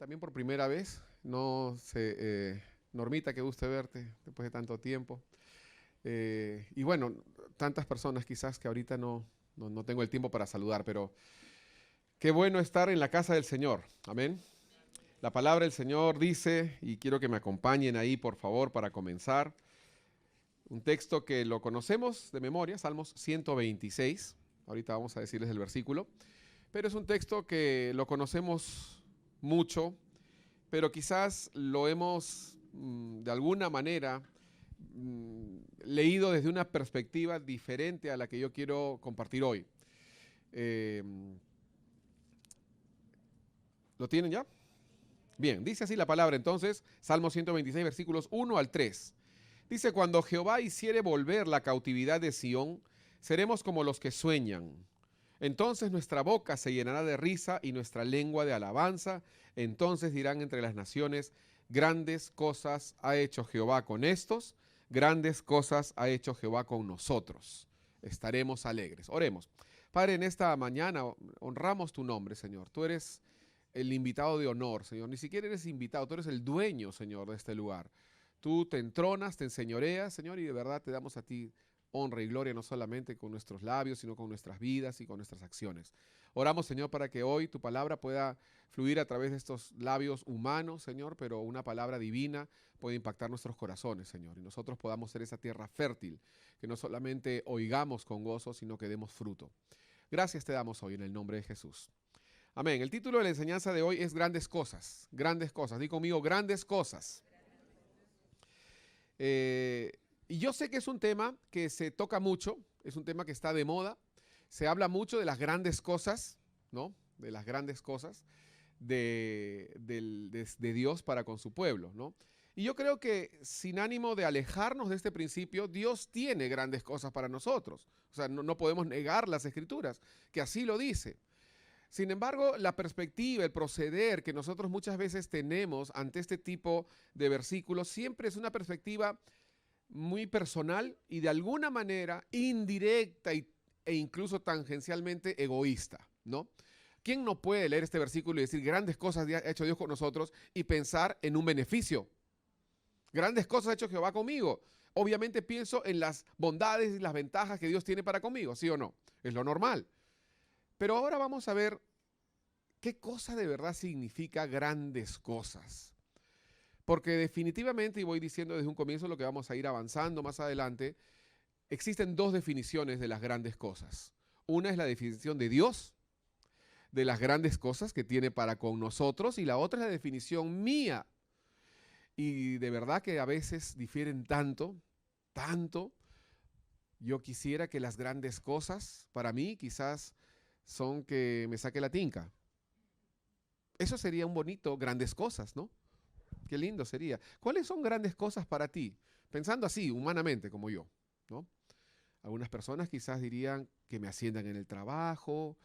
también por primera vez. No sé, Normita, qué gusto verte después de tanto tiempo. Y bueno, tantas personas quizás que ahorita no tengo el tiempo para saludar, pero qué bueno estar en la casa del Señor. Amén. La palabra del Señor dice, y quiero que me acompañen ahí, por favor, para comenzar, un texto que lo conocemos de memoria, Salmos 126. Ahorita vamos a decirles el versículo, pero es un texto que lo conocemos mucho, pero quizás lo hemos de alguna manera leído desde una perspectiva diferente a la que yo quiero compartir hoy. Eh, ¿Lo tienen ya? Bien, dice así la palabra entonces, Salmo 126, versículos 1 al 3. Dice, cuando Jehová hiciere volver la cautividad de Sión, seremos como los que sueñan. Entonces nuestra boca se llenará de risa y nuestra lengua de alabanza. Entonces dirán entre las naciones, grandes cosas ha hecho Jehová con estos, grandes cosas ha hecho Jehová con nosotros. Estaremos alegres. Oremos. Padre, en esta mañana honramos tu nombre, Señor. Tú eres el invitado de honor, Señor. Ni siquiera eres invitado, tú eres el dueño, Señor, de este lugar. Tú te entronas, te enseñoreas, Señor, y de verdad te damos a ti honra y gloria, no solamente con nuestros labios, sino con nuestras vidas y con nuestras acciones. Oramos, Señor, para que hoy tu palabra pueda fluir a través de estos labios humanos, Señor, pero una palabra divina puede impactar nuestros corazones, Señor, y nosotros podamos ser esa tierra fértil, que no solamente oigamos con gozo, sino que demos fruto. Gracias te damos hoy en el nombre de Jesús. Amén. El título de la enseñanza de hoy es Grandes Cosas. Grandes Cosas. Di conmigo, Grandes Cosas. Y yo sé que es un tema que se toca mucho, es un tema que está de moda. Se habla mucho de las grandes cosas, ¿no? De las grandes cosas de Dios para con su pueblo, ¿no? Y yo creo que sin ánimo de alejarnos de este principio, Dios tiene grandes cosas para nosotros. O sea, no podemos negar las Escrituras, que así lo dice. Sin embargo, la perspectiva, el proceder que nosotros muchas veces tenemos ante este tipo de versículos siempre es una perspectiva muy personal y de alguna manera indirecta e incluso tangencialmente egoísta, ¿no? ¿Quién no puede leer este versículo y decir grandes cosas ha hecho Dios con nosotros y pensar en un beneficio? Grandes cosas ha hecho Jehová conmigo. Obviamente pienso en las bondades y las ventajas que Dios tiene para conmigo, ¿sí o no? Es lo normal. Pero ahora vamos a ver qué cosa de verdad significa grandes cosas. Porque definitivamente, y voy diciendo desde un comienzo lo que vamos a ir avanzando más adelante, existen dos definiciones de las grandes cosas. Una es la definición de Dios, de las grandes cosas que tiene para con nosotros, y la otra es la definición mía. Y de verdad que a veces difieren tanto, tanto. Yo quisiera que las grandes cosas, para mí, quizás son que me saque la tinca. Eso sería un bonito, grandes cosas, ¿no? Qué lindo sería. ¿Cuáles son grandes cosas para ti? Pensando así, humanamente, como yo, ¿no? Algunas personas quizás dirían que me asciendan en el trabajo,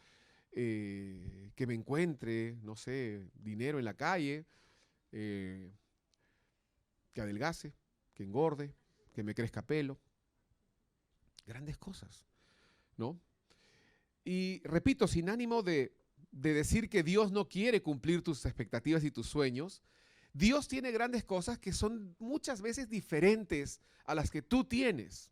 que me encuentre, no sé, dinero en la calle, eh, que adelgace, que engorde, que me crezca pelo. Grandes cosas, ¿no? Y repito, sin ánimo de decir que Dios no quiere cumplir tus expectativas y tus sueños, Dios tiene grandes cosas que son muchas veces diferentes a las que tú tienes.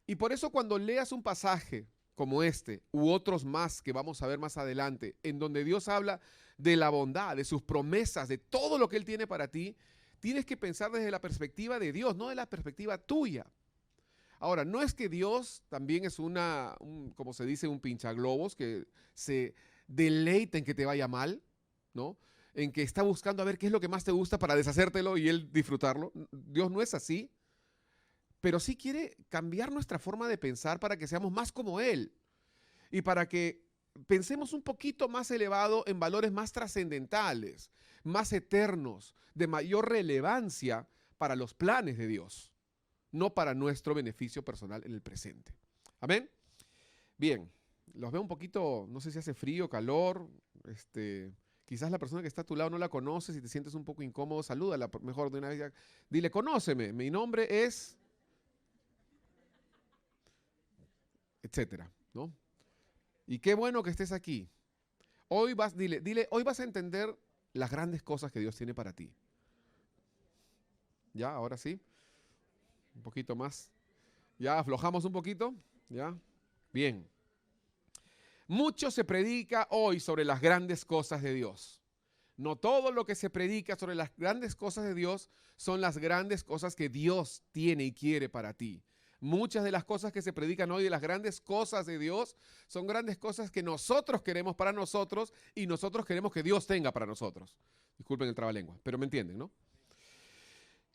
Y por eso cuando leas un pasaje como este u otros más que vamos a ver más adelante, en donde Dios habla de la bondad, de sus promesas, de todo lo que Él tiene para ti, tienes que pensar desde la perspectiva de Dios, no de la perspectiva tuya. Ahora, no es que Dios también es como se dice, un pinchaglobos que se deleita en que te vaya mal, ¿no? En que está buscando a ver qué es lo que más te gusta para deshacértelo y él disfrutarlo. Dios no es así, pero sí quiere cambiar nuestra forma de pensar para que seamos más como Él y para que pensemos un poquito más elevado en valores más trascendentales, más eternos, de mayor relevancia para los planes de Dios, no para nuestro beneficio personal en el presente. Amén. Bien, los veo un poquito, no sé si hace frío, calor, quizás la persona que está a tu lado no la conoces y te sientes un poco incómodo, salúdala mejor de una vez. Dile, conóceme, mi nombre es, etcétera, ¿no? Y qué bueno que estés aquí. Hoy vas, dile, hoy vas a entender las grandes cosas que Dios tiene para ti? ¿Ya? Ahora sí. Un poquito más. ¿Ya? Aflojamos un poquito. ¿Ya? Bien. Mucho se predica hoy sobre las grandes cosas de Dios. No todo lo que se predica sobre las grandes cosas de Dios son las grandes cosas que Dios tiene y quiere para ti. Muchas de las cosas que se predican hoy de las grandes cosas de Dios son grandes cosas que nosotros queremos para nosotros y nosotros queremos que Dios tenga para nosotros. Disculpen el trabalengua, pero me entienden, ¿no?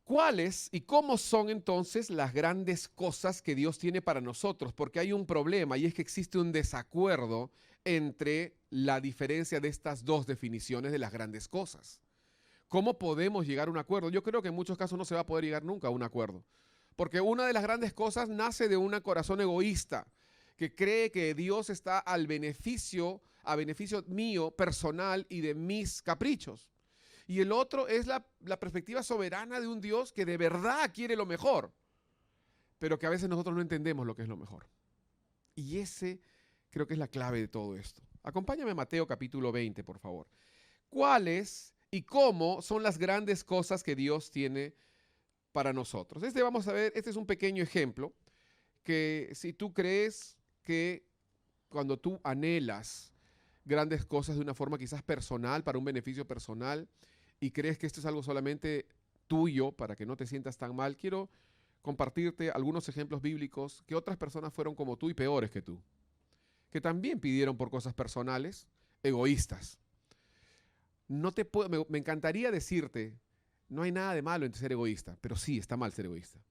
¿Cuáles y cómo son entonces las grandes cosas que Dios tiene para nosotros? Porque hay un problema y es que existe un desacuerdo entre la diferencia de estas dos definiciones de las grandes cosas. ¿Cómo podemos llegar a un acuerdo? Yo creo que en muchos casos no se va a poder llegar nunca a un acuerdo. Porque una de las grandes cosas nace de un corazón egoísta que cree que Dios está a beneficio mío personal y de mis caprichos. Y el otro es la perspectiva soberana de un Dios que de verdad quiere lo mejor, pero que a veces nosotros no entendemos lo que es lo mejor. Y ese creo que es la clave de todo esto. Acompáñame a Mateo capítulo 20, por favor. ¿Cuáles y cómo son las grandes cosas que Dios tiene para nosotros? Vamos a ver, este es un pequeño ejemplo que si tú crees que cuando tú anhelas grandes cosas de una forma quizás personal, para un beneficio personal, y crees que esto es algo solamente tuyo para que no te sientas tan mal, quiero compartirte algunos ejemplos bíblicos que otras personas fueron como tú y peores que tú, que también pidieron por cosas personales, egoístas. Me encantaría decirte, no hay nada de malo en ser egoísta, pero sí, está mal ser egoísta.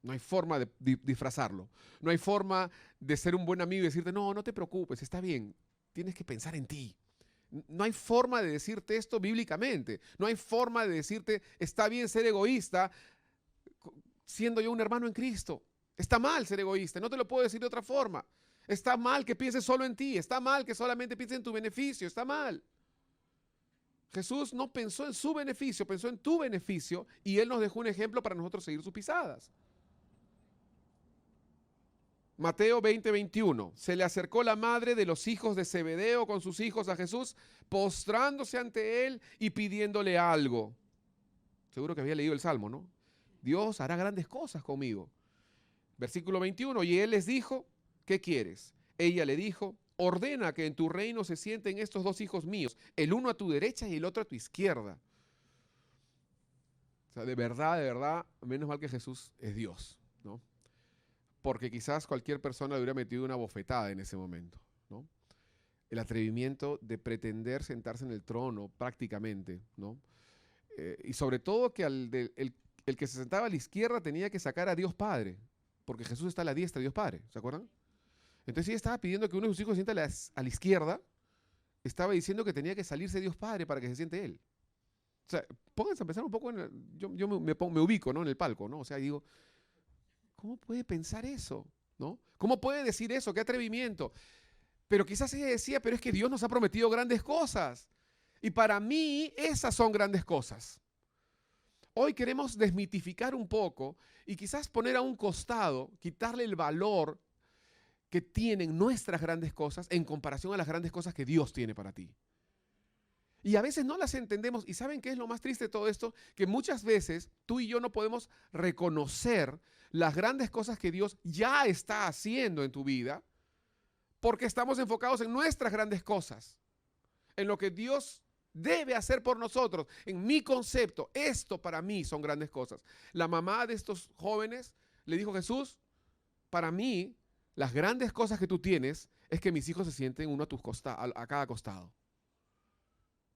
No hay forma de disfrazarlo. No hay forma de ser un buen amigo y decirte, no, no te preocupes, está bien, tienes que pensar en ti. No hay forma de decirte esto bíblicamente. No hay forma de decirte, está bien ser egoísta siendo yo un hermano en Cristo. Está mal ser egoísta, no te lo puedo decir de otra forma. Está mal que pienses solo en ti, está mal que solamente pienses en tu beneficio, está mal. Jesús no pensó en su beneficio, pensó en tu beneficio y Él nos dejó un ejemplo para nosotros seguir sus pisadas. Mateo 20:21. Se le acercó la madre de los hijos de Zebedeo con sus hijos a Jesús, postrándose ante él y pidiéndole algo. Seguro que había leído el Salmo, ¿no? Dios hará grandes cosas conmigo. Versículo 21. Y él les dijo, ¿qué quieres? Ella le dijo, ordena que en tu reino se sienten estos dos hijos míos, el uno a tu derecha y el otro a tu izquierda. O sea, de verdad, menos mal que Jesús es Dios, ¿no? Porque quizás cualquier persona le hubiera metido una bofetada en ese momento, ¿no? El atrevimiento de pretender sentarse en el trono prácticamente, ¿no? Y sobre todo que el que se sentaba a la izquierda tenía que sacar a Dios Padre, porque Jesús está a la diestra de Dios Padre, ¿se acuerdan? Entonces ella estaba pidiendo que uno de sus hijos se sienta a la izquierda, estaba diciendo que tenía que salirse Dios Padre para que se siente él. O sea, pónganse a pensar un poco, yo me ubico, ¿no? En el palco, ¿no? O sea, digo, ¿cómo puede pensar eso? ¿No? ¿Cómo puede decir eso? ¡Qué atrevimiento! Pero quizás ella decía, pero es que Dios nos ha prometido grandes cosas. Y para mí esas son grandes cosas. Hoy queremos desmitificar un poco y quizás poner a un costado, quitarle el valor que tienen nuestras grandes cosas en comparación a las grandes cosas que Dios tiene para ti. Y a veces no las entendemos. ¿Y saben qué es lo más triste de todo esto? Que muchas veces tú y yo no podemos reconocer las grandes cosas que Dios ya está haciendo en tu vida porque estamos enfocados en nuestras grandes cosas, en lo que Dios debe hacer por nosotros. En mi concepto, esto para mí son grandes cosas. La mamá de estos jóvenes le dijo a Jesús, para mí, las grandes cosas que tú tienes es que mis hijos se sienten uno a cada costado.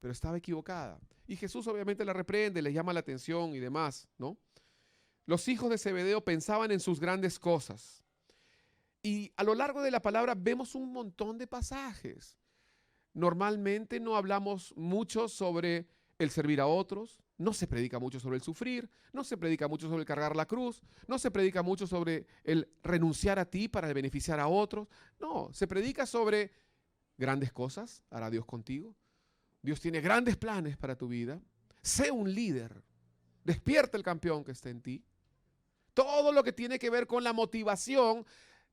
Pero estaba equivocada. Y Jesús obviamente la reprende, le llama la atención y demás, ¿no? Los hijos de Zebedeo pensaban en sus grandes cosas. Y a lo largo de la palabra vemos un montón de pasajes. Normalmente no hablamos mucho sobre el servir a otros, no se predica mucho sobre el sufrir, no se predica mucho sobre el cargar la cruz, no se predica mucho sobre el renunciar a ti para beneficiar a otros. No, se predica sobre grandes cosas, hará Dios contigo. Dios tiene grandes planes para tu vida. Sé un líder. Despierta el campeón que está en ti. Todo lo que tiene que ver con la motivación,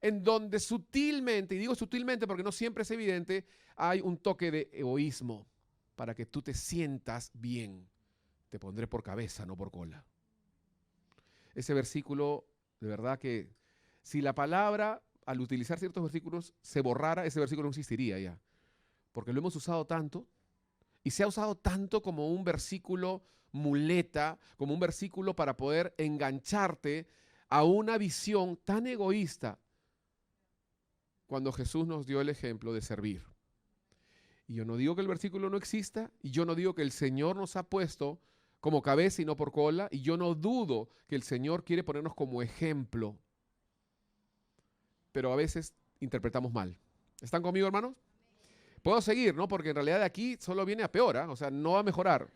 en donde sutilmente, y digo sutilmente porque no siempre es evidente, hay un toque de egoísmo. para que tú te sientas bien. Te pondré por cabeza, no por cola. Ese versículo, de verdad que si la palabra, al utilizar ciertos versículos, se borrara, ese versículo no existiría ya. Porque lo hemos usado tanto y se ha usado tanto como un versículo muleta, como un versículo para poder engancharte a una visión tan egoísta, cuando Jesús nos dio el ejemplo de servir. Y yo no digo que el versículo no exista, y yo no digo que el Señor nos ha puesto como cabeza y no por cola, y yo no dudo que el Señor quiere ponernos como ejemplo, pero a veces interpretamos mal. ¿Están conmigo, hermanos? Puedo seguir, ¿no? Porque en realidad de aquí solo viene a peor, ¿eh? O sea, no va a mejorar.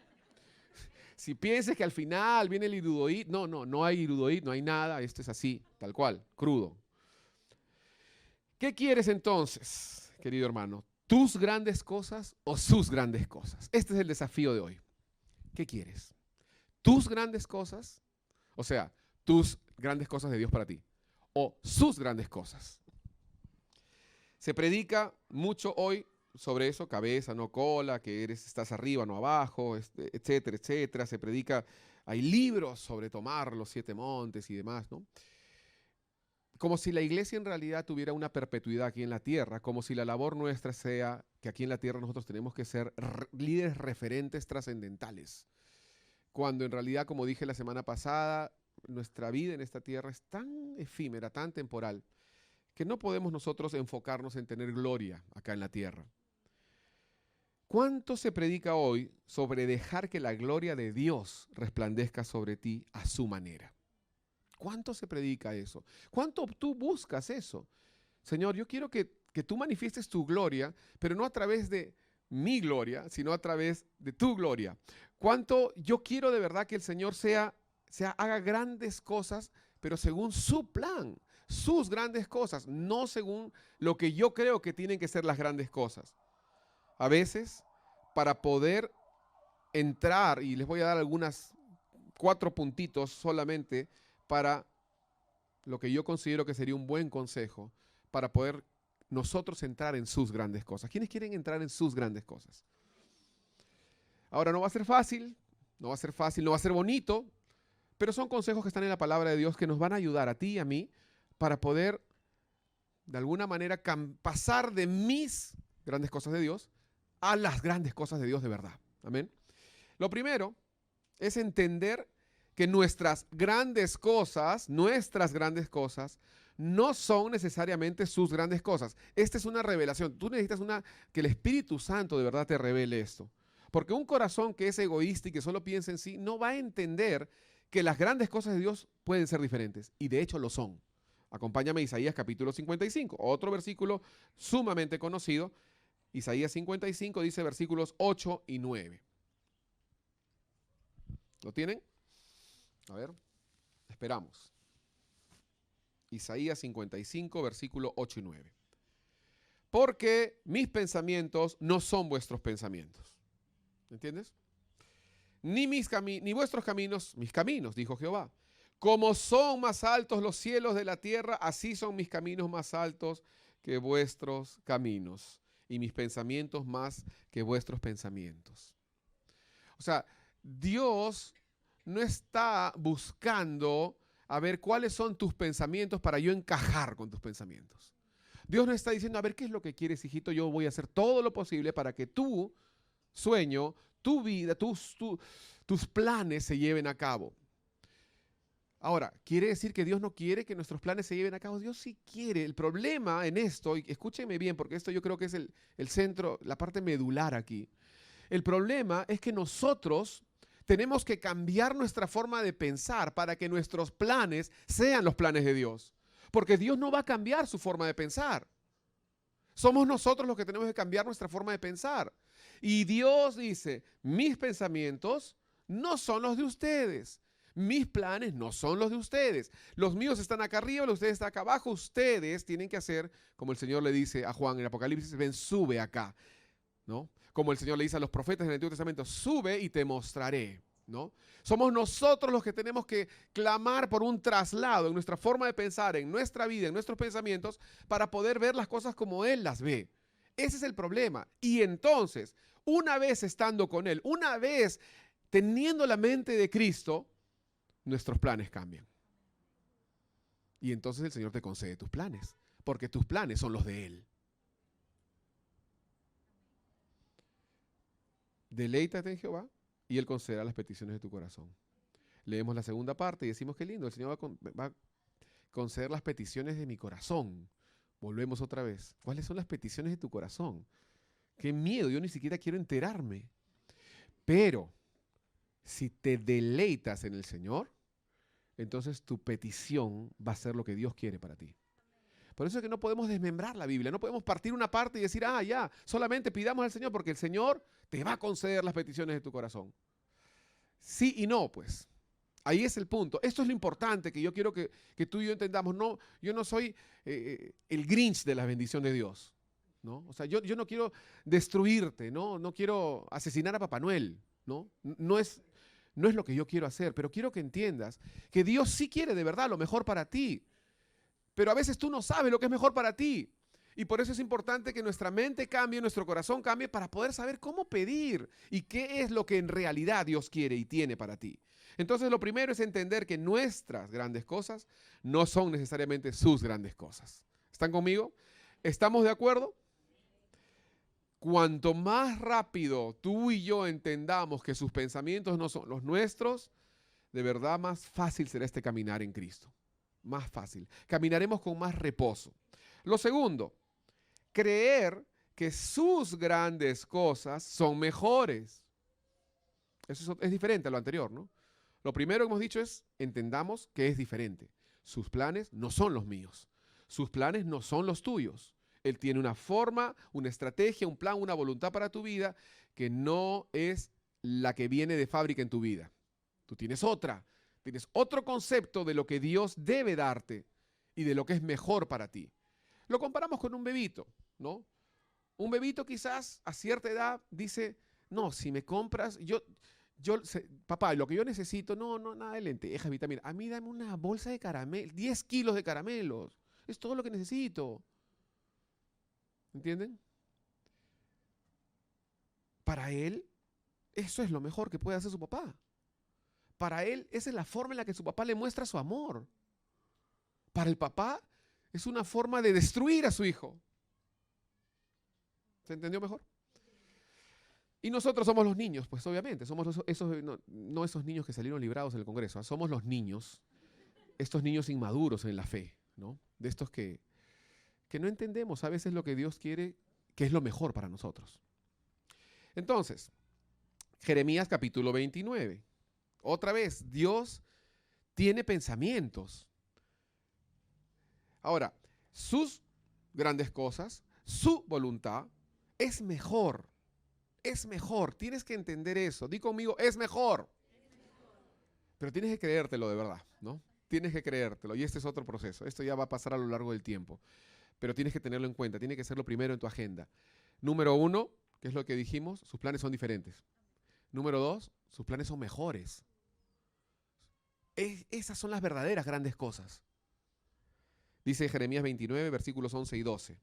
Si piensas que al final viene el irudoid, no hay irudoid, no hay nada, esto es así, tal cual, crudo. ¿Qué quieres entonces, querido hermano? ¿Tus grandes cosas o sus grandes cosas? Este es el desafío de hoy. ¿Qué quieres? ¿Tus grandes cosas? O sea, tus grandes cosas de Dios para ti. O sus grandes cosas. Se predica mucho hoy sobre eso, cabeza, no cola, que estás arriba, no abajo, etcétera, etcétera. Se predica, hay libros sobre tomar los 7 montes y demás, ¿no? Como si la iglesia en realidad tuviera una perpetuidad aquí en la tierra, como si la labor nuestra sea que aquí en la tierra nosotros tenemos que ser líderes referentes trascendentales. Cuando en realidad, como dije la semana pasada, nuestra vida en esta tierra es tan efímera, tan temporal, que no podemos nosotros enfocarnos en tener gloria acá en la tierra. ¿Cuánto se predica hoy sobre dejar que la gloria de Dios resplandezca sobre ti a su manera? ¿Cuánto se predica eso? ¿Cuánto tú buscas eso? Señor, yo quiero que tú manifiestes tu gloria, pero no a través de mi gloria, sino a través de tu gloria. ¿Cuánto yo quiero de verdad que el Señor haga grandes cosas, pero según su plan, sus grandes cosas, no según lo que yo creo que tienen que ser las grandes cosas? A veces, para poder entrar, y les voy a dar 4 puntitos solamente, para lo que yo considero que sería un buen consejo para poder nosotros entrar en sus grandes cosas. ¿Quiénes quieren entrar en sus grandes cosas? Ahora, no va a ser fácil, no va a ser bonito, pero son consejos que están en la palabra de Dios que nos van a ayudar a ti y a mí para poder, de alguna manera, pasar de mis grandes cosas de Dios a las grandes cosas de Dios de verdad. Amén. Lo primero es entender que nuestras grandes cosas no son necesariamente sus grandes cosas. Esta es una revelación. Tú necesitas que el Espíritu Santo de verdad te revele esto. Porque un corazón que es egoísta y que solo piensa en sí, no va a entender que las grandes cosas de Dios pueden ser diferentes. Y de hecho lo son. Acompáñame a Isaías capítulo 55, otro versículo sumamente conocido. Isaías 55 dice versículos 8 y 9. ¿Lo tienen? A ver, esperamos. Isaías 55, versículo 8 y 9. Porque mis pensamientos no son vuestros pensamientos. ¿Entiendes? Ni vuestros caminos, mis caminos, dijo Jehová. Como son más altos los cielos de la tierra, así son mis caminos más altos que vuestros caminos, y mis pensamientos más que vuestros pensamientos. O sea, Dios no está buscando a ver cuáles son tus pensamientos para yo encajar con tus pensamientos. Dios no está diciendo, a ver, ¿qué es lo que quieres, hijito? Yo voy a hacer todo lo posible para que tu sueño, tu vida, tus planes se lleven a cabo. Ahora, ¿quiere decir que Dios no quiere que nuestros planes se lleven a cabo? Dios sí quiere. El problema en esto, y escúchenme bien, porque esto yo creo que es el centro, la parte medular aquí. El problema es que nosotros tenemos que cambiar nuestra forma de pensar para que nuestros planes sean los planes de Dios. Porque Dios no va a cambiar su forma de pensar. Somos nosotros los que tenemos que cambiar nuestra forma de pensar. Y Dios dice, mis pensamientos no son los de ustedes. Mis planes no son los de ustedes. Los míos están acá arriba, los de ustedes están acá abajo. Ustedes tienen que hacer, como el Señor le dice a Juan en Apocalipsis, ven, sube acá, ¿no? Como el Señor le dice a los profetas en el Antiguo Testamento, sube y te mostraré, ¿no? Somos nosotros los que tenemos que clamar por un traslado en nuestra forma de pensar, en nuestra vida, en nuestros pensamientos, para poder ver las cosas como Él las ve. Ese es el problema. Y entonces, una vez estando con Él, una vez teniendo la mente de Cristo, nuestros planes cambian. Y entonces el Señor te concede tus planes, porque tus planes son los de Él. Deleítate en Jehová y Él concederá las peticiones de tu corazón. Leemos la segunda parte y decimos, qué lindo, el Señor va a conceder las peticiones de mi corazón. Volvemos otra vez. ¿Cuáles son las peticiones de tu corazón? Qué miedo, yo ni siquiera quiero enterarme. Pero si te deleitas en el Señor, entonces tu petición va a ser lo que Dios quiere para ti. Por eso es que no podemos desmembrar la Biblia, no podemos partir una parte y decir, ya, solamente pidamos al Señor, porque el Señor te va a conceder las peticiones de tu corazón. Sí y no, pues. Ahí es el punto. Esto es lo importante que yo quiero que tú y yo entendamos. No, yo no soy el Grinch de la bendición de Dios, ¿no? O sea, yo no quiero destruirte, ¿no? No quiero asesinar a Papá Noel, ¿no? No es lo que yo quiero hacer, pero quiero que entiendas que Dios sí quiere de verdad lo mejor para ti. Pero a veces tú no sabes lo que es mejor para ti. Y por eso es importante que nuestra mente cambie, nuestro corazón cambie para poder saber cómo pedir y qué es lo que en realidad Dios quiere y tiene para ti. Entonces lo primero es entender que nuestras grandes cosas no son necesariamente sus grandes cosas. ¿Están conmigo? ¿Estamos de acuerdo? Cuanto más rápido tú y yo entendamos que sus pensamientos no son los nuestros, de verdad más fácil será este caminar en Cristo. Más fácil. Caminaremos con más reposo. Lo segundo, creer que sus grandes cosas son mejores. Eso es diferente a lo anterior, ¿no? Lo primero que hemos dicho es, entendamos que es diferente. Sus planes no son los míos. Sus planes no son los tuyos. Él tiene una forma, una estrategia, un plan, una voluntad para tu vida que no es la que viene de fábrica en tu vida. Tú tienes otra. Tienes otro concepto de lo que Dios debe darte y de lo que es mejor para ti. Lo comparamos con un bebito, ¿no? Un bebito quizás a cierta edad dice, no, si me compras, papá, lo que yo necesito, no, nada de lentejas, vitaminas. A mí dame una bolsa de caramelos, 10 kilos de caramelos. Es todo lo que necesito. ¿Entienden? Para él, eso es lo mejor que puede hacer su papá. Para él, esa es la forma en la que su papá le muestra su amor. Para el papá, es una forma de destruir a su hijo. ¿Se entendió mejor? Y nosotros somos los niños, pues obviamente, somos no esos niños que salieron librados en el Congreso, somos los niños, estos niños inmaduros en la fe, ¿no? De estos que no entendemos a veces lo que Dios quiere, que es lo mejor para nosotros. Entonces, Jeremías capítulo 29. Otra vez, Dios tiene pensamientos. Ahora, sus grandes cosas, su voluntad, es mejor. Es mejor. Tienes que entender eso. Di conmigo, es mejor. Pero tienes que creértelo de verdad, ¿no? Tienes que creértelo. Y este es otro proceso. Esto ya va a pasar a lo largo del tiempo. Pero tienes que tenerlo en cuenta. Tiene que ser lo primero en tu agenda. Número 1, que es lo que dijimos, sus planes son diferentes. Número 2, sus planes son mejores. Esas son las verdaderas grandes cosas. Dice Jeremías 29, versículos 11 y 12.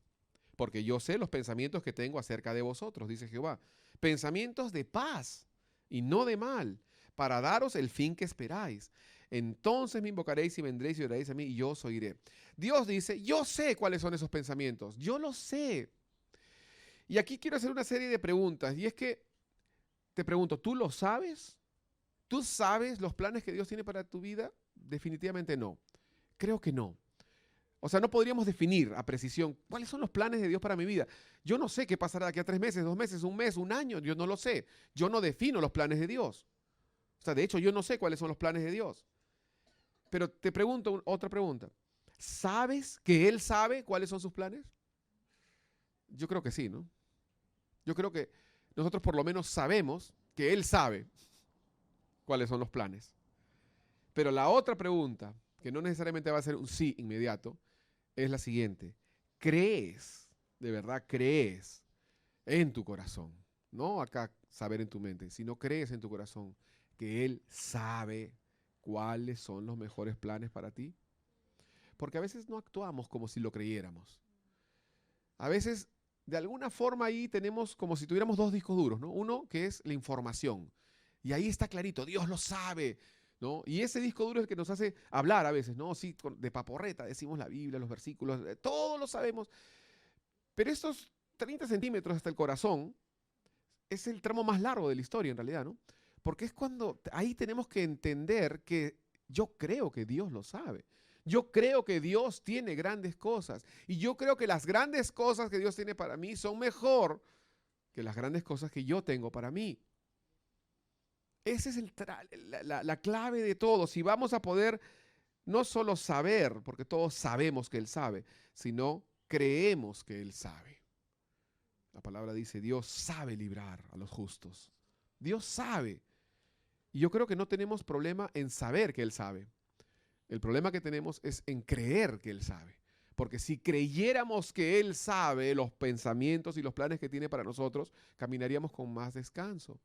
Porque yo sé los pensamientos que tengo acerca de vosotros, dice Jehová. Pensamientos de paz y no de mal, para daros el fin que esperáis. Entonces me invocaréis y vendréis y oraréis a mí y yo os oiré. Dios dice, yo sé cuáles son esos pensamientos. Yo lo sé. Y aquí quiero hacer una serie de preguntas. Y es que te pregunto, ¿tú lo sabes? ¿Tú sabes los planes que Dios tiene para tu vida? Definitivamente no. Creo que no. O sea, no podríamos definir a precisión cuáles son los planes de Dios para mi vida. Yo no sé qué pasará de aquí a 3 meses, 2 meses, 1 mes, 1 año. Yo no lo sé. Yo no defino los planes de Dios. O sea, de hecho, yo no sé cuáles son los planes de Dios. Pero te pregunto otra pregunta. ¿Sabes que Él sabe cuáles son sus planes? Yo creo que sí, ¿no? Yo creo que nosotros por lo menos sabemos que Él sabe cuáles son los planes. Pero la otra pregunta, que no necesariamente va a ser un sí inmediato, es la siguiente. ¿Crees, de verdad crees en tu corazón? No acá saber en tu mente, sino crees en tu corazón que Él sabe cuáles son los mejores planes para ti. Porque a veces no actuamos como si lo creyéramos. A veces de alguna forma ahí tenemos como si tuviéramos dos discos duros, ¿no? Uno que es la información. Y ahí está clarito, Dios lo sabe, ¿no? Y ese disco duro es el que nos hace hablar a veces, ¿no? Sí, de paporreta decimos la Biblia, los versículos, todo lo sabemos. Pero estos 30 centímetros hasta el corazón es el tramo más largo de la historia en realidad, ¿no? Porque es cuando ahí tenemos que entender que yo creo que Dios lo sabe. Yo creo que Dios tiene grandes cosas. Y yo creo que las grandes cosas que Dios tiene para mí son mejor que las grandes cosas que yo tengo para mí. Esa es la clave de todo. Si vamos a poder no solo saber, porque todos sabemos que Él sabe, sino creemos que Él sabe. La palabra dice, Dios sabe librar a los justos. Dios sabe. Y yo creo que no tenemos problema en saber que Él sabe. El problema que tenemos es en creer que Él sabe. Porque si creyéramos que Él sabe los pensamientos y los planes que tiene para nosotros, caminaríamos con más descanso.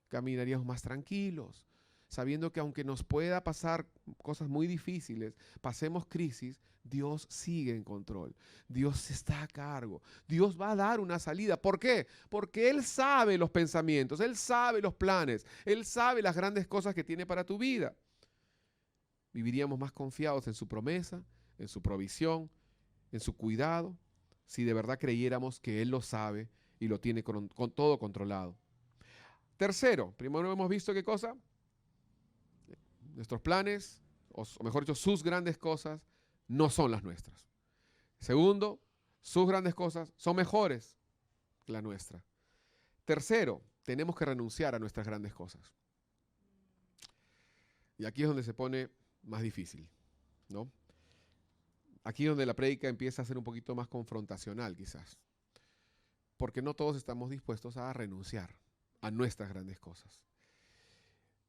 Caminaríamos más tranquilos, sabiendo que aunque nos pueda pasar cosas muy difíciles, pasemos crisis, Dios sigue en control. Dios está a cargo. Dios va a dar una salida. ¿Por qué? Porque Él sabe los pensamientos, Él sabe los planes, Él sabe las grandes cosas que tiene para tu vida. Viviríamos más confiados en su promesa, en su provisión, en su cuidado, si de verdad creyéramos que Él lo sabe y lo tiene con todo controlado. Tercero, primero hemos visto qué cosa, nuestros planes, o mejor dicho, sus grandes cosas no son las nuestras. Segundo, sus grandes cosas son mejores que la nuestra. Tercero, tenemos que renunciar a nuestras grandes cosas. Y aquí es donde se pone más difícil, ¿no? Aquí es donde la prédica empieza a ser un poquito más confrontacional, quizás. Porque no todos estamos dispuestos a renunciar a nuestras grandes cosas.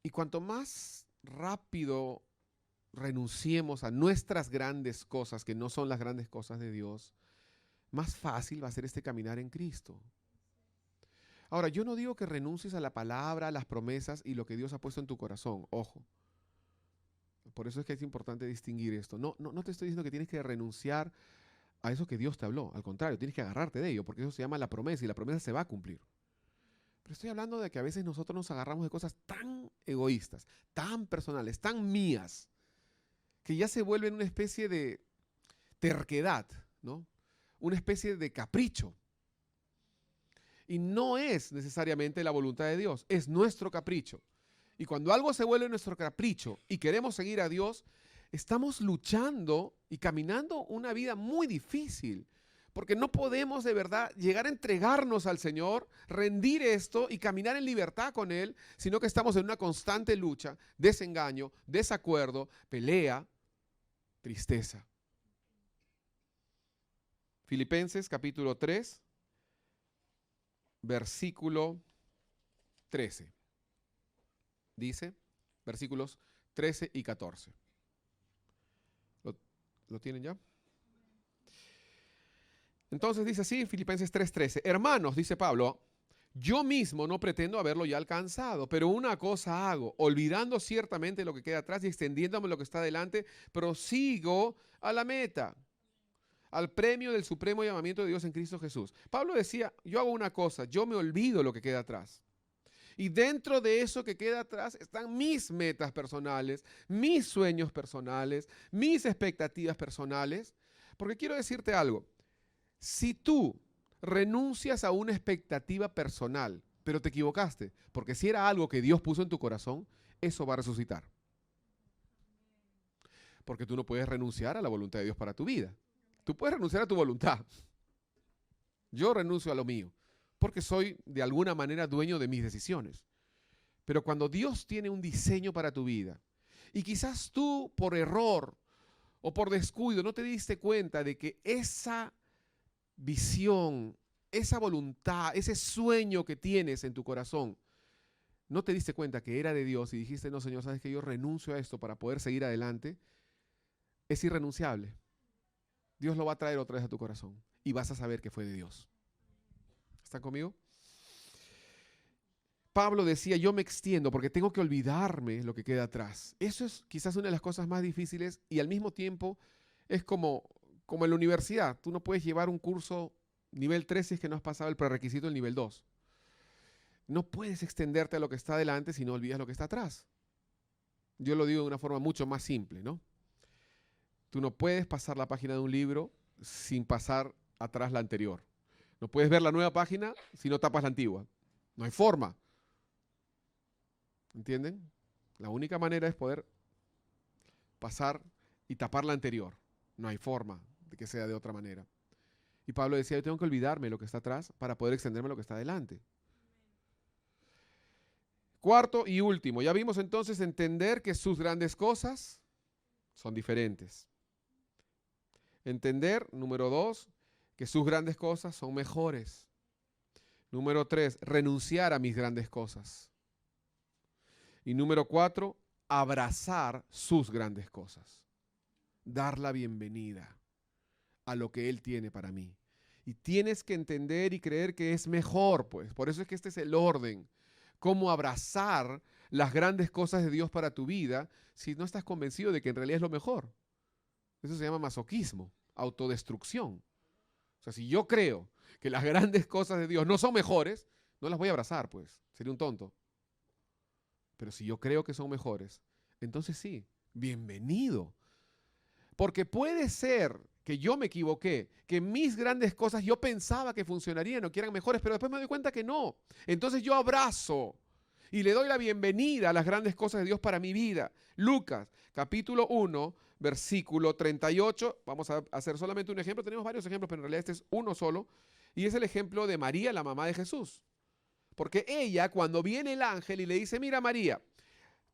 Y cuanto más rápido renunciemos a nuestras grandes cosas, que no son las grandes cosas de Dios, más fácil va a ser este caminar en Cristo. Ahora, yo no digo que renuncies a la palabra, a las promesas y lo que Dios ha puesto en tu corazón. Ojo. Por eso es que es importante distinguir esto. No te estoy diciendo que tienes que renunciar a eso que Dios te habló. Al contrario, tienes que agarrarte de ello, porque eso se llama la promesa y la promesa se va a cumplir. Pero estoy hablando de que a veces nosotros nos agarramos de cosas tan egoístas, tan personales, tan mías, que ya se vuelven una especie de terquedad, ¿no? Una especie de capricho. Y no es necesariamente la voluntad de Dios, es nuestro capricho. Y cuando algo se vuelve nuestro capricho y queremos seguir a Dios, estamos luchando y caminando una vida muy difícil. Porque no podemos de verdad llegar a entregarnos al Señor, rendir esto y caminar en libertad con Él, sino que estamos en una constante lucha, desengaño, desacuerdo, pelea, tristeza. Filipenses capítulo 3, versículo 13. Dice, versículos 13 y 14. ¿Lo tienen ya? Entonces dice así, Filipenses 3:13. Hermanos, dice Pablo, yo mismo no pretendo haberlo ya alcanzado, pero una cosa hago, olvidando ciertamente lo que queda atrás y extendiéndome lo que está delante, prosigo a la meta, al premio del supremo llamamiento de Dios en Cristo Jesús. Pablo decía, yo hago una cosa, yo me olvido lo que queda atrás. Y dentro de eso que queda atrás están mis metas personales, mis sueños personales, mis expectativas personales. Porque quiero decirte algo, si tú renuncias a una expectativa personal, pero te equivocaste, porque si era algo que Dios puso en tu corazón, eso va a resucitar. Porque tú no puedes renunciar a la voluntad de Dios para tu vida. Tú puedes renunciar a tu voluntad. Yo renuncio a lo mío, porque soy de alguna manera dueño de mis decisiones. Pero cuando Dios tiene un diseño para tu vida, y quizás tú por error o por descuido no te diste cuenta de que esa visión, esa voluntad, ese sueño que tienes en tu corazón, no te diste cuenta que era de Dios y dijiste, no, Señor, sabes que yo renuncio a esto para poder seguir adelante, es irrenunciable. Dios lo va a traer otra vez a tu corazón y vas a saber que fue de Dios. ¿Están conmigo? Pablo decía, yo me extiendo porque tengo que olvidarme lo que queda atrás. Eso es quizás una de las cosas más difíciles y al mismo tiempo es como en la universidad. Tú no puedes llevar un curso Nivel 3 si es que no has pasado el prerequisito del nivel 2. No puedes extenderte a lo que está adelante si no olvidas lo que está atrás. Yo lo digo de una forma mucho más simple, ¿no? Tú no puedes pasar la página de un libro sin pasar atrás la anterior. No puedes ver la nueva página si no tapas la antigua. No hay forma. ¿Entienden? La única manera es poder pasar y tapar la anterior. No hay forma de que sea de otra manera. Y Pablo decía, yo tengo que olvidarme de lo que está atrás para poder extenderme a lo que está adelante. Cuarto y último, ya vimos entonces entender que sus grandes cosas son diferentes. Entender, número 2, que sus grandes cosas son mejores. Número 3, renunciar a mis grandes cosas. Y número 4, abrazar sus grandes cosas. Dar la bienvenida a lo que Él tiene para mí. Y tienes que entender y creer que es mejor, pues. Por eso es que este es el orden. Cómo abrazar las grandes cosas de Dios para tu vida si no estás convencido de que en realidad es lo mejor. Eso se llama masoquismo, autodestrucción. O sea, si yo creo que las grandes cosas de Dios no son mejores, no las voy a abrazar, pues. Sería un tonto. Pero si yo creo que son mejores, entonces sí, bienvenido. Porque puede ser que yo me equivoqué, que mis grandes cosas yo pensaba que funcionarían o que eran mejores, pero después me doy cuenta que no. Entonces yo abrazo y le doy la bienvenida a las grandes cosas de Dios para mi vida. Lucas, capítulo 1, versículo 38. Vamos a hacer solamente un ejemplo. Tenemos varios ejemplos, pero en realidad este es uno solo. Y es el ejemplo de María, la mamá de Jesús. Porque ella, cuando viene el ángel y le dice, mira María,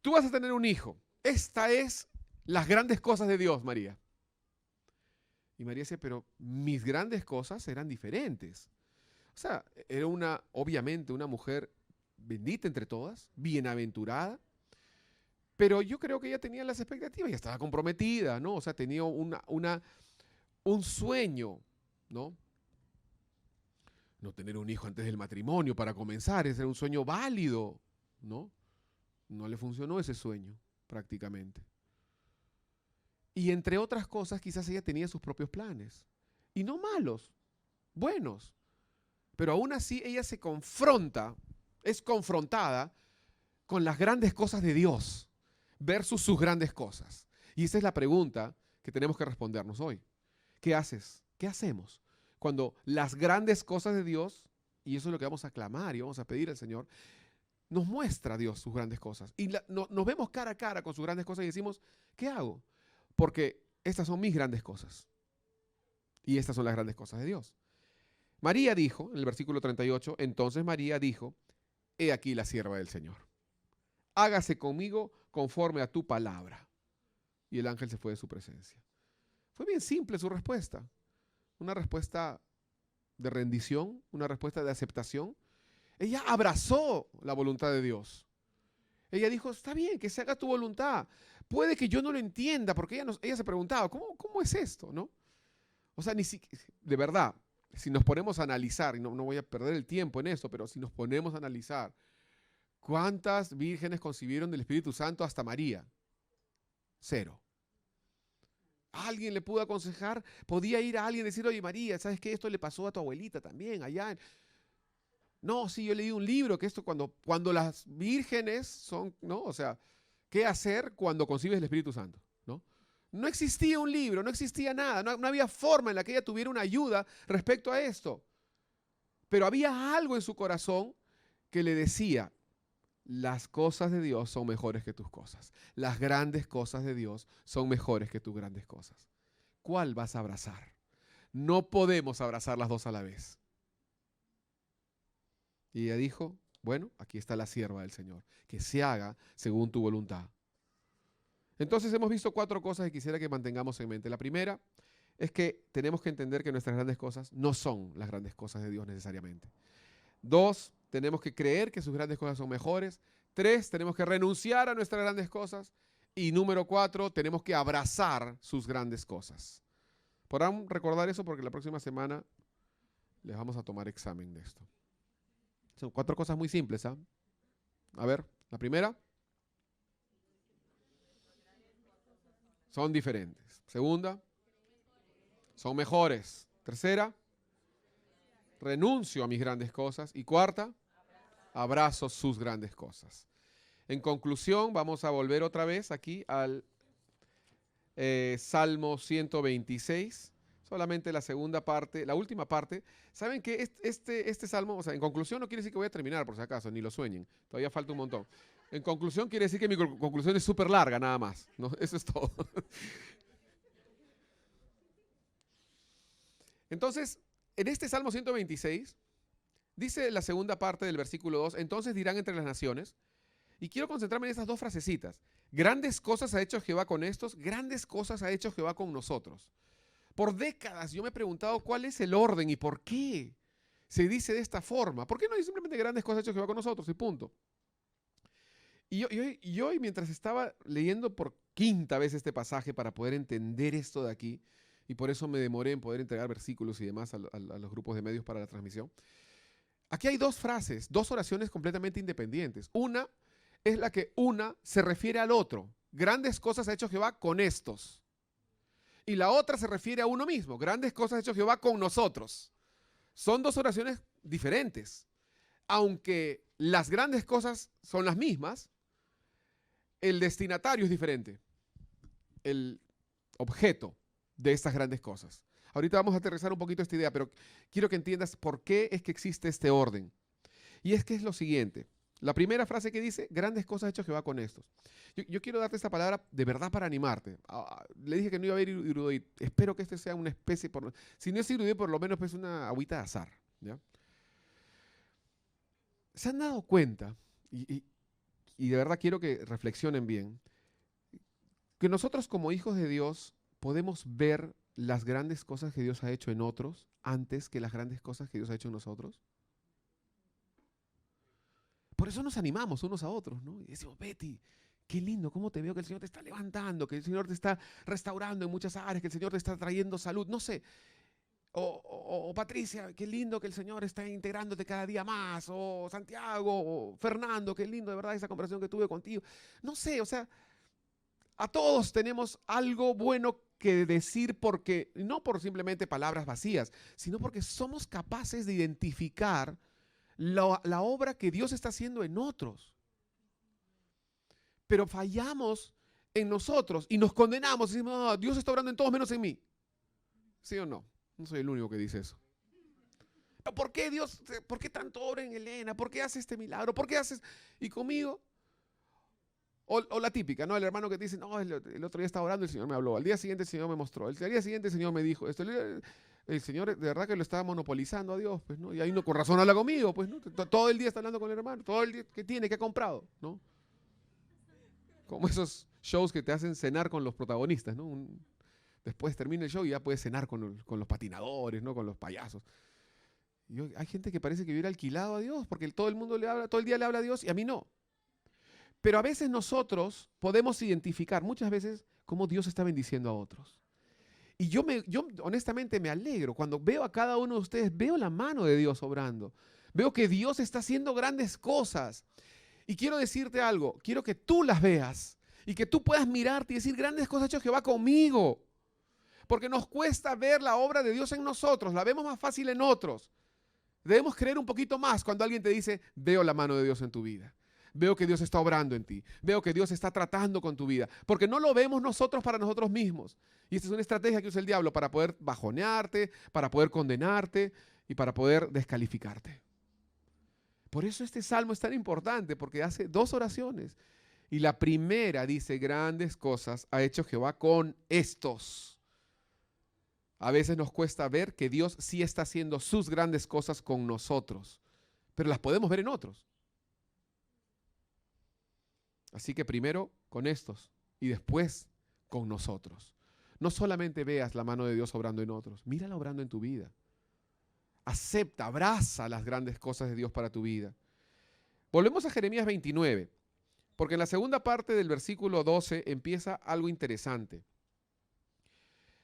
tú vas a tener un hijo. Esta es las grandes cosas de Dios, María. Y María dice, pero mis grandes cosas eran diferentes. O sea, era obviamente una mujer bendita entre todas, bienaventurada, pero yo creo que ella tenía las expectativas, ya estaba comprometida, ¿no? O sea, tenía un sueño, ¿no? No tener un hijo antes del matrimonio para comenzar, ese era un sueño válido, ¿no? No le funcionó ese sueño, prácticamente. Y entre otras cosas, quizás ella tenía sus propios planes. Y no malos, buenos. Pero aún así ella es confrontada con las grandes cosas de Dios versus sus grandes cosas. Y esa es la pregunta que tenemos que respondernos hoy. ¿Qué haces? ¿Qué hacemos cuando las grandes cosas de Dios, y eso es lo que vamos a clamar y vamos a pedir al Señor, nos muestra a Dios sus grandes cosas? Y nos vemos cara a cara con sus grandes cosas y decimos, ¿qué hago? Porque estas son mis grandes cosas. Y estas son las grandes cosas de Dios. María dijo, en el versículo 38, entonces María dijo, he aquí la sierva del Señor. Hágase conmigo conforme a tu palabra. Y el ángel se fue de su presencia. Fue bien simple su respuesta. Una respuesta de rendición, una respuesta de aceptación. Ella abrazó la voluntad de Dios. Ella dijo, está bien, que se haga tu voluntad. Puede que yo no lo entienda, porque ella se preguntaba, ¿cómo es esto? ¿No? O sea, de verdad, si nos ponemos a analizar, y no voy a perder el tiempo en eso, pero si nos ponemos a analizar, ¿cuántas vírgenes concibieron del Espíritu Santo hasta María? 0. ¿Alguien le pudo aconsejar? ¿Podía ir a alguien y decir, oye María, ¿sabes qué? Esto le pasó a tu abuelita también, allá? No, sí, yo leí un libro que esto cuando las vírgenes son, ¿no? O sea, ¿qué hacer cuando concibes el Espíritu Santo? ¿No? No existía un libro, no existía nada, no había forma en la que ella tuviera una ayuda respecto a esto. Pero había algo en su corazón que le decía, las cosas de Dios son mejores que tus cosas. Las grandes cosas de Dios son mejores que tus grandes cosas. ¿Cuál vas a abrazar? No podemos abrazar las dos a la vez. Y ella dijo, bueno, aquí está la sierva del Señor, que se haga según tu voluntad. Entonces hemos visto 4 cosas que quisiera que mantengamos en mente. La primera es que tenemos que entender que nuestras grandes cosas no son las grandes cosas de Dios necesariamente. 2, tenemos que creer que sus grandes cosas son mejores. 3, tenemos que renunciar a nuestras grandes cosas. Y número 4, tenemos que abrazar sus grandes cosas. Podrán recordar eso porque la próxima semana les vamos a tomar examen de esto. Son 4 cosas muy simples, ¿ah? A ver, la primera. Son diferentes. Segunda. Son mejores. Tercera. renuncio a mis grandes cosas. Y cuarta, abrazo sus grandes cosas. En conclusión, vamos a volver otra vez aquí al Salmo 126. Solamente la segunda parte, la última parte. ¿Saben que este salmo, o sea, en conclusión no quiere decir que voy a terminar, por si acaso, ni lo sueñen. Todavía falta un montón. En conclusión quiere decir que mi conclusión es súper larga, nada más, ¿no? Eso es todo. Entonces, en este Salmo 126, dice la segunda parte del versículo 2, entonces dirán entre las naciones, y quiero concentrarme en esas dos frasecitas. Grandes cosas ha hecho Jehová con estos, grandes cosas ha hecho Jehová con nosotros. Por décadas yo me he preguntado cuál es el orden y por qué se dice de esta forma. ¿Por qué no dice simplemente grandes cosas ha hecho Jehová con nosotros y punto? Y hoy, mientras estaba leyendo por quinta vez este pasaje para poder entender esto de aquí, y por eso me demoré en poder entregar versículos y demás a los grupos de medios para la transmisión, aquí hay dos frases, dos oraciones completamente independientes. Una es la que una se refiere al otro. Grandes cosas ha hecho Jehová con estos. Y la otra se refiere a uno mismo. Grandes cosas ha hecho Jehová con nosotros. Son dos oraciones diferentes. Aunque las grandes cosas son las mismas, el destinatario es diferente. El objeto de estas grandes cosas. Ahorita vamos a aterrizar un poquito esta idea, pero quiero que entiendas por qué es que existe este orden. Y es que es lo siguiente. La primera frase que dice, grandes cosas ha hecho Jehová con estos. Yo quiero darte esta palabra de verdad para animarte. Le dije que no iba a haber Irudoit. Espero que este sea una especie, si no es Irudoit, por lo menos es una agüita de azar. ¿Ya? ¿Se han dado cuenta? Y de verdad quiero que reflexionen bien. Que nosotros como hijos de Dios podemos ver las grandes cosas que Dios ha hecho en otros antes que las grandes cosas que Dios ha hecho en nosotros. Por eso nos animamos unos a otros, ¿no? Y decimos, Betty, qué lindo, cómo te veo que el Señor te está levantando, que el Señor te está restaurando en muchas áreas, que el Señor te está trayendo salud, no sé. O Patricia, qué lindo que el Señor está integrándote cada día más. O Santiago, o Fernando, qué lindo de verdad esa conversación que tuve contigo. No sé, o sea, a todos tenemos algo bueno que decir porque, no por simplemente palabras vacías, sino porque somos capaces de identificar la obra que Dios está haciendo en otros. Pero fallamos en nosotros y nos condenamos y decimos, oh, Dios está obrando en todos menos en mí. ¿Sí o no? No soy el único que dice eso. ¿Por qué Dios, por qué tanto obra en Elena? ¿Por qué hace este milagro? ¿Por qué haces? ¿Y conmigo? O la típica, ¿no? El hermano que te dice, no, el otro día estaba orando, el Señor me habló. Al día siguiente el Señor me mostró. Al día siguiente el Señor me dijo esto. El Señor de verdad que lo estaba monopolizando a Dios, pues, ¿no? Y ahí no, con razón habla conmigo, pues, ¿no? Todo el día está hablando con el hermano, todo el día, ¿qué tiene? ¿Qué ha comprado? ¿No? Como esos shows que te hacen cenar con los protagonistas, ¿no? Después termina el show y ya puedes cenar con los patinadores, ¿no? Con los payasos. Hay gente que parece que hubiera alquilado a Dios, porque todo el mundo le habla, todo el día le habla a Dios y a mí no. Pero a veces nosotros podemos identificar, muchas veces, cómo Dios está bendiciendo a otros. Y yo honestamente me alegro. Cuando veo a cada uno de ustedes, veo la mano de Dios obrando. Veo que Dios está haciendo grandes cosas. Y quiero decirte algo, quiero que tú las veas y que tú puedas mirarte y decir, grandes cosas ha hecho Jehová conmigo. Porque nos cuesta ver la obra de Dios en nosotros, la vemos más fácil en otros. Debemos creer un poquito más cuando alguien te dice, veo la mano de Dios en tu vida. Veo que Dios está obrando en ti. Veo que Dios está tratando con tu vida. Porque no lo vemos nosotros para nosotros mismos. Y esta es una estrategia que usa el diablo para poder bajonearte, para poder condenarte y para poder descalificarte. Por eso este salmo es tan importante, porque hace dos oraciones. Y la primera dice, grandes cosas ha hecho Jehová con estos. A veces nos cuesta ver que Dios sí está haciendo sus grandes cosas con nosotros, pero las podemos ver en otros. Así que primero con estos y después con nosotros. No solamente veas la mano de Dios obrando en otros, mírala obrando en tu vida. Acepta, abraza las grandes cosas de Dios para tu vida. Volvemos a Jeremías 29, porque en la segunda parte del versículo 12 empieza algo interesante.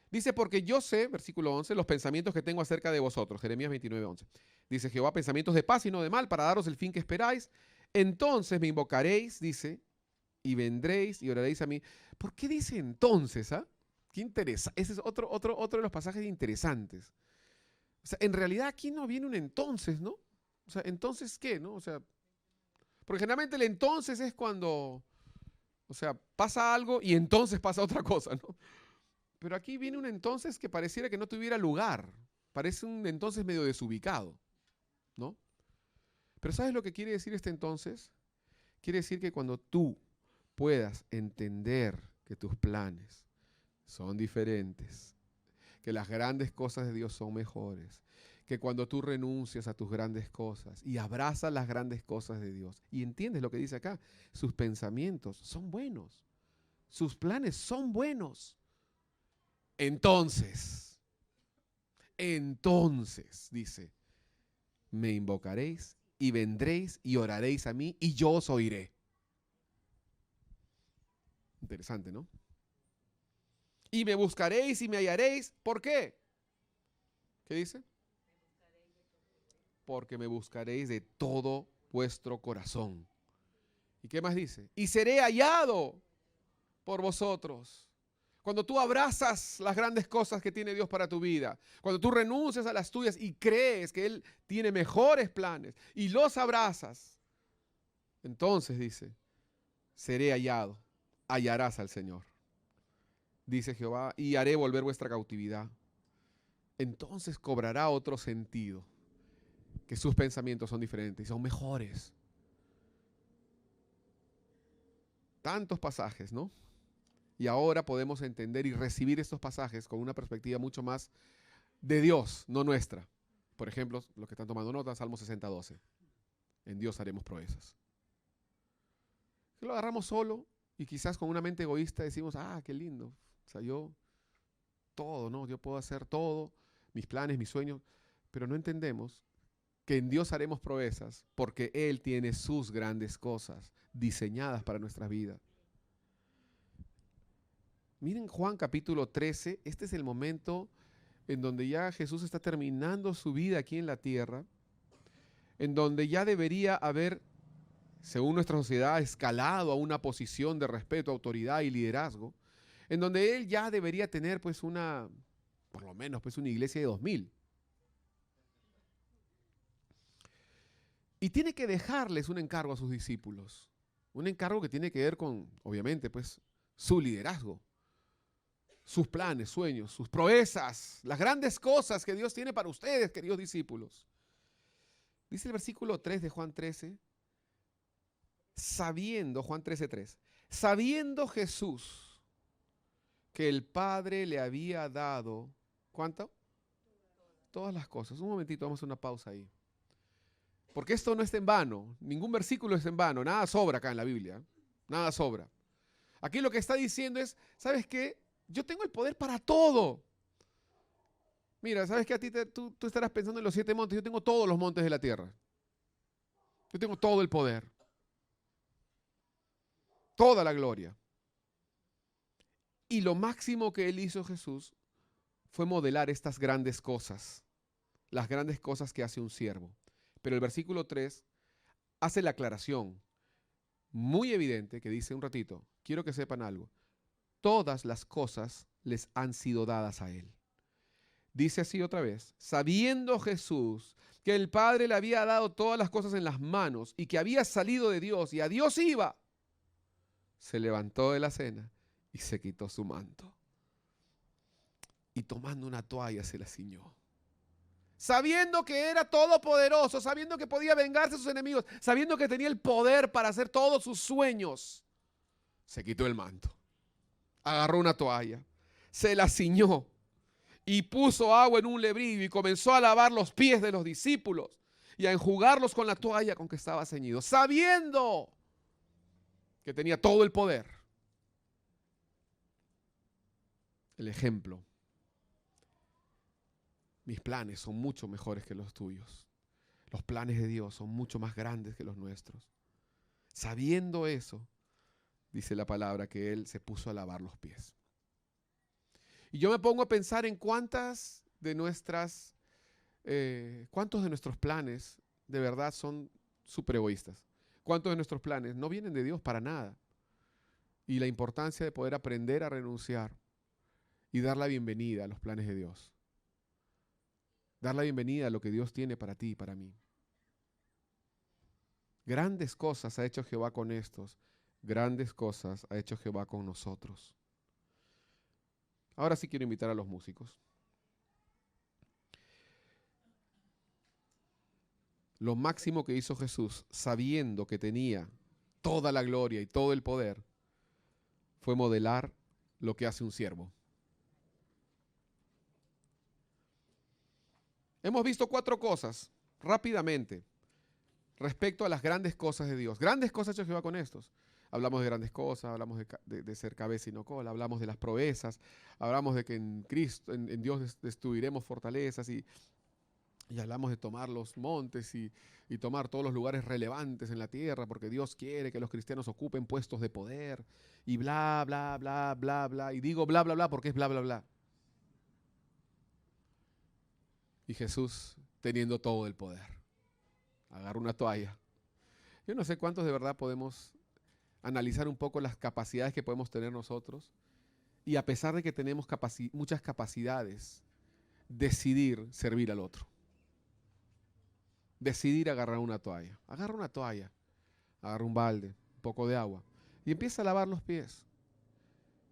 Dice, porque yo sé, versículo 11, los pensamientos que tengo acerca de vosotros. Jeremías 29, 11. Dice Jehová, pensamientos de paz y no de mal, para daros el fin que esperáis. Entonces me invocaréis, dice, y vendréis y oraréis a mí. ¿Por qué dice entonces? ¿Ah? Qué interesante. Ese es otro de los pasajes interesantes. sea, en realidad aquí no viene un entonces, ¿no? O sea, ¿entonces qué, no? O sea, porque generalmente el entonces es cuando, o sea, pasa algo y entonces pasa otra cosa, ¿no? Pero aquí viene un entonces que pareciera que no tuviera lugar. Parece un entonces medio desubicado, ¿no? Pero ¿sabes lo que quiere decir este entonces? Quiere decir que cuando tú puedas entender que tus planes son diferentes, que las grandes cosas de Dios son mejores, que cuando tú renuncias a tus grandes cosas y abrazas las grandes cosas de Dios y entiendes lo que dice acá, sus pensamientos son buenos, sus planes son buenos. Entonces, dice, me invocaréis y vendréis y oraréis a mí y yo os oiré. Interesante, ¿no? Y me buscaréis y me hallaréis. ¿Por qué? ¿Qué dice? Porque me buscaréis de todo vuestro corazón. ¿Y qué más dice? Y seré hallado por vosotros. Cuando tú abrazas las grandes cosas que tiene Dios para tu vida, cuando tú renuncias a las tuyas y crees que Él tiene mejores planes y los abrazas, entonces dice, seré hallado, hallarás al Señor. Dice Jehová, y haré volver vuestra cautividad. Entonces cobrará otro sentido, que sus pensamientos son diferentes y son mejores. Tantos pasajes, ¿no? Y ahora podemos entender y recibir estos pasajes con una perspectiva mucho más de Dios, no nuestra. Por ejemplo, los que están tomando nota, Salmo 60:12. En Dios haremos proezas. Lo agarramos solo y quizás con una mente egoísta decimos, ah, qué lindo. O sea, yo todo, ¿no? Yo puedo hacer todo, mis planes, mis sueños, pero no entendemos que en Dios haremos proezas porque Él tiene sus grandes cosas diseñadas para nuestras vidas. Miren Juan capítulo 13, este es el momento en donde ya Jesús está terminando su vida aquí en la tierra, en donde ya debería haber, según nuestra sociedad, escalado a una posición de respeto, autoridad y liderazgo, en donde Él ya debería tener pues una, por lo menos pues una iglesia de 2000. Y tiene que dejarles un encargo a sus discípulos, un encargo que tiene que ver con, obviamente, pues su liderazgo, sus planes, sueños, sus proezas, las grandes cosas que Dios tiene para ustedes, queridos discípulos. Dice el versículo 3 de Juan 13, Juan 13:3, sabiendo Jesús que el Padre le había dado, ¿cuánto? Todas las cosas. Un momentito, vamos a hacer una pausa ahí. Porque esto no está en vano, ningún versículo es en vano, nada sobra acá en la Biblia, nada sobra. Aquí lo que está diciendo es, ¿sabes qué? Yo tengo el poder para todo. Mira, ¿sabes qué? A ti tú estarás pensando en los 7 montes, yo tengo todos los montes de la tierra. Yo tengo todo el poder, toda la gloria. Y lo máximo que él hizo Jesús fue modelar estas grandes cosas, las grandes cosas que hace un siervo. Pero el versículo 3 hace la aclaración muy evidente que dice un ratito, quiero que sepan algo, todas las cosas les han sido dadas a él. Dice así otra vez, sabiendo Jesús que el Padre le había dado todas las cosas en las manos y que había salido de Dios y a Dios iba, se levantó de la cena y se quitó su manto. Y tomando una toalla se la ciñó. Sabiendo que era todopoderoso, sabiendo que podía vengarse de sus enemigos, sabiendo que tenía el poder para hacer todos sus sueños, se quitó el manto, agarró una toalla, se la ciñó y puso agua en un lebrillo y comenzó a lavar los pies de los discípulos y a enjugarlos con la toalla con que estaba ceñido, sabiendo que tenía todo el poder. El ejemplo. Mis planes son mucho mejores que los tuyos. Los planes de Dios son mucho más grandes que los nuestros. Sabiendo eso, dice la palabra que Él se puso a lavar los pies. Y yo me pongo a pensar en cuántos de nuestros planes de verdad son súper egoístas. Cuántos de nuestros planes no vienen de Dios para nada. Y la importancia de poder aprender a renunciar y dar la bienvenida a los planes de Dios. Dar la bienvenida a lo que Dios tiene para ti y para mí. Grandes cosas ha hecho Jehová con estos. Grandes cosas ha hecho Jehová con nosotros. Ahora sí quiero invitar a los músicos. Lo máximo que hizo Jesús, sabiendo que tenía toda la gloria y todo el poder, fue modelar lo que hace un siervo. Hemos visto 4 cosas rápidamente respecto a las grandes cosas de Dios. Grandes cosas ha hecho Jehová con estos. Hablamos de grandes cosas, hablamos de ser cabeza y no cola, hablamos de las proezas, hablamos de que en Cristo, en Dios destruiremos fortalezas y hablamos de tomar los montes y tomar todos los lugares relevantes en la tierra porque Dios quiere que los cristianos ocupen puestos de poder y bla, bla, bla, bla, bla. Y digo bla, bla, bla porque es bla, bla, bla. Y Jesús teniendo todo el poder. Agarra una toalla. Yo no sé cuántos de verdad podemos analizar un poco las capacidades que podemos tener nosotros y a pesar de que tenemos muchas capacidades, decidir servir al otro. Decidir agarrar una toalla. Agarra una toalla, agarra un balde, un poco de agua y empieza a lavar los pies.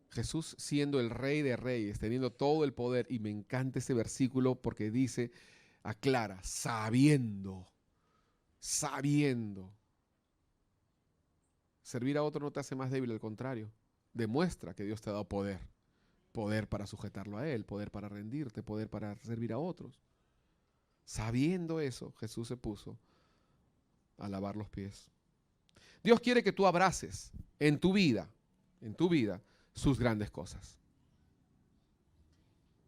Jesús siendo el Rey de Reyes, teniendo todo el poder, y me encanta ese versículo porque dice, aclara, sabiendo. Servir a otro no te hace más débil, al contrario, demuestra que Dios te ha dado poder. Poder para sujetarlo a Él, poder para rendirte, poder para servir a otros. Sabiendo eso, Jesús se puso a lavar los pies. Dios quiere que tú abraces en tu vida, sus grandes cosas.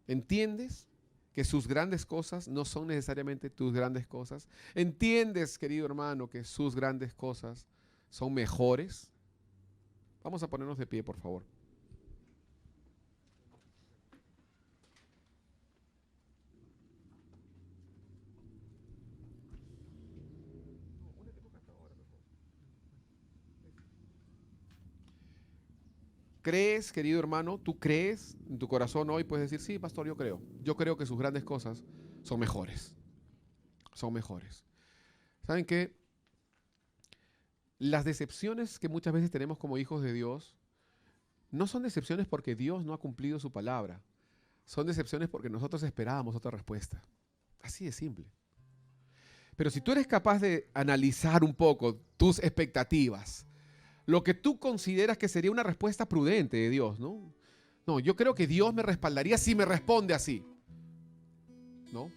¿Entiendes que sus grandes cosas no son necesariamente tus grandes cosas? ¿Entiendes, querido hermano, que sus grandes cosas son mejores? Vamos a ponernos de pie, por favor. ¿Crees, querido hermano? ¿Tú crees en tu corazón hoy? Puedes decir, sí, pastor, yo creo. Yo creo que sus grandes cosas son mejores. Son mejores. ¿Saben qué? Las decepciones que muchas veces tenemos como hijos de Dios no son decepciones porque Dios no ha cumplido su palabra. Son decepciones porque nosotros esperábamos otra respuesta. Así de simple. Pero si tú eres capaz de analizar un poco tus expectativas, lo que tú consideras que sería una respuesta prudente de Dios, ¿no? No, yo creo que Dios me respaldaría si me responde así, ¿no?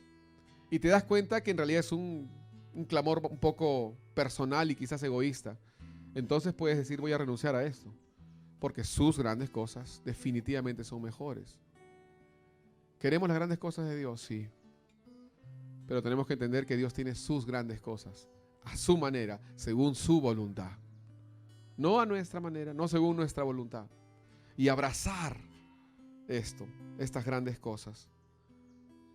Y te das cuenta que en realidad es un clamor un poco personal y quizás egoísta. Entonces puedes decir, voy a renunciar a esto, porque sus grandes cosas definitivamente son mejores. ¿Queremos las grandes cosas de Dios? Sí. Pero tenemos que entender que Dios tiene sus grandes cosas, a su manera, según su voluntad. No a nuestra manera, no según nuestra voluntad. Y abrazar estas grandes cosas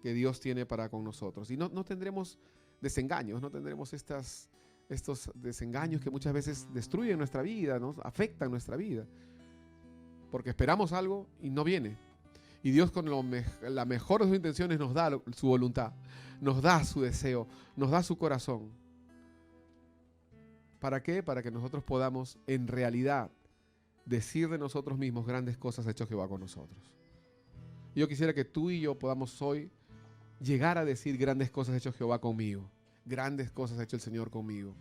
que Dios tiene para con nosotros. Y no tendremos desengaños, no tendremos estos desengaños que muchas veces destruyen nuestra vida, ¿no? Afectan nuestra vida. Porque esperamos algo y no viene. Y Dios con la mejor de sus intenciones nos da su voluntad, nos da su deseo, nos da su corazón. ¿Para qué? Para que nosotros podamos en realidad decir de nosotros mismos, grandes cosas ha hecho Jehová con nosotros. Yo quisiera que tú y yo podamos hoy llegar a decir, grandes cosas ha hecho Jehová conmigo. Grandes cosas ha hecho el Señor conmigo.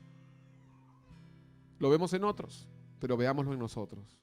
Lo vemos en otros, pero veámoslo en nosotros.